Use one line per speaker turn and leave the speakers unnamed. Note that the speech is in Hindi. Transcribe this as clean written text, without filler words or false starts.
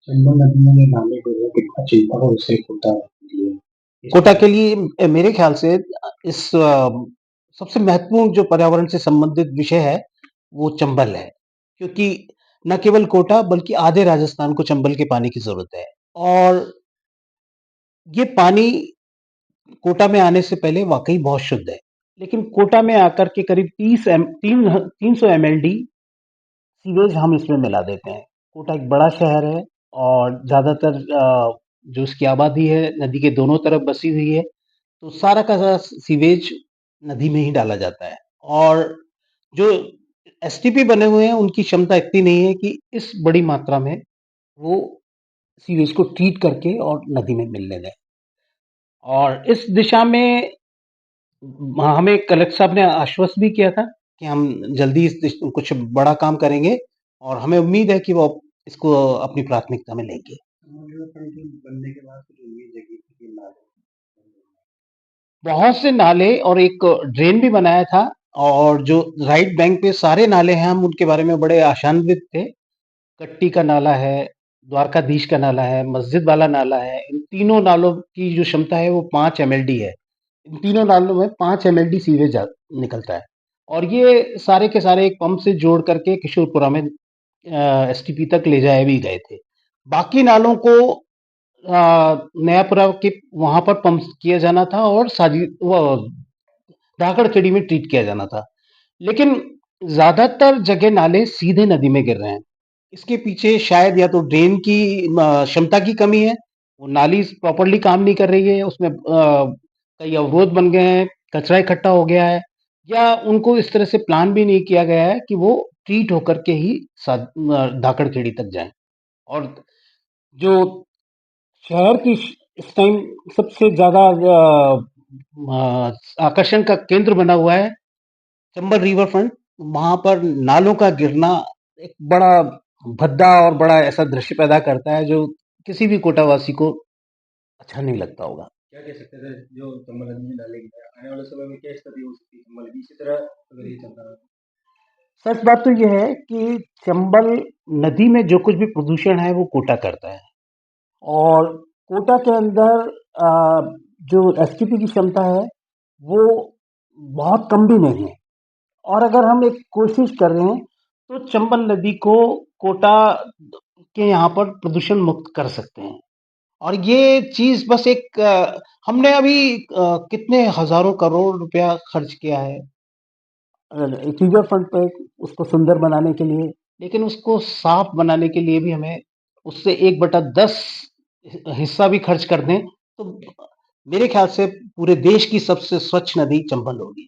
चंबल नदी में जो नाले को है कितना चिंता का विषय होता है आपके लिए?
कोटा के लिए मेरे ख्याल से इस सबसे महत्वपूर्ण जो पर्यावरण से संबंधित विषय है, वो चंबल है। क्योंकि न केवल कोटा बल्कि आधे राजस्थान को चंबल के पानी की ज़रूरत है। और ये पानी कोटा में आने से पहले वाक़ई बहुत शुद्ध है। लेकिन कोटा में आकर के करीब 300 एमएलडी सीवेज हम इसमें मिला देते हैं। कोटा एक बड़ा शहर है और ज़्यादातर जो उसकी आबादी है नदी के दोनों तरफ बसी हुई है, तो सारा का सारा सीवेज नदी में ही डाला जाता है। और जो एसटीपी बने हुए हैं उनकी क्षमता इतनी नहीं है कि इस बड़ी मात्रा में वो सीवेज को ट्रीट करके और नदी में मिलने दें। और इस दिशा में हमें कलेक्टर साहब ने आश्वस्त भी किया था कि हम जल्दी कुछ बड़ा काम करेंगे और हमें उम्मीद है कि वो इसको अपनी प्राथमिकता में लेंगे।
रिवर फ्रंटिंग बनने के बाद कुछ उम्मीद जगी थी कि नाले
बहुत से नाले और एक ड्रेन भी बनाया था। और जो राइट बैंक पे सारे नाले हैं हम उनके बारे में बड़े आशान्वित थे। कट्टी का नाला है, द्वारकाधीश का नाला है, मस्जिद वाला नाला है। इन तीनों नालों की जो क्षमता है वो 5 एमएलडी है। इन तीनों नालों में 5 एमएलडी सीवेज निकलता है। और ये सारे के सारे एक पंप से जोड़ करके किशोरपुरा में एसटीपी तक ले जाए भी गए थे। बाकी नालों को नयापुरा के वहां पर पंप किया जाना था और साजी वो धाकड़खेड़ी में ट्रीट किया जाना था। लेकिन ज्यादातर जगह नाले सीधे नदी में गिर रहे हैं। इसके पीछे शायद या तो ड्रेन की क्षमता की कमी है, वो नाली प्रॉपरली काम नहीं कर रही है, उसमें कई अवरोध बन गए हैं, कचरा इकट्ठा हो गया है, या उनको इस तरह से प्लान भी नहीं किया गया है कि वो ट्रीट होकर के ही धाकड़खेड़ी तक जाए। और जो शहर की इस टाइम सबसे ज्यादा आकर्षण का केंद्र बना हुआ है चंबल रिवर फ्रंट। वहां पर नालों का गिरना एक बड़ा भद्दा और बड़ा ऐसा दृश्य पैदा करता है जो किसी भी कोटावासी को अच्छा नहीं लगता होगा।
क्या कह सकते थे जो चंबल नदी में नाले की है, आने वाले समय में क्या स्थिति हो सकती है चंबल की इसी तरह अगर ये चलता रहा तो?
सच बात तो यह है कि चंबल नदी में जो कुछ भी प्रदूषण है वो कोटा करता है। और कोटा के अंदर जो एसटीपी की क्षमता है वो बहुत कम भी नहीं है। और अगर हम एक कोशिश कर रहे हैं तो चंबल नदी को कोटा के यहाँ पर प्रदूषण मुक्त कर सकते हैं। और ये चीज बस एक हमने अभी कितने हजारों करोड़ रुपया खर्च किया है एक रिवर फ्रंट पे उसको सुंदर बनाने के लिए। लेकिन उसको साफ बनाने के लिए भी हमें उससे 1/10 हिस्सा भी खर्च कर दें तो मेरे ख्याल से पूरे देश की सबसे स्वच्छ नदी चंबल होगी।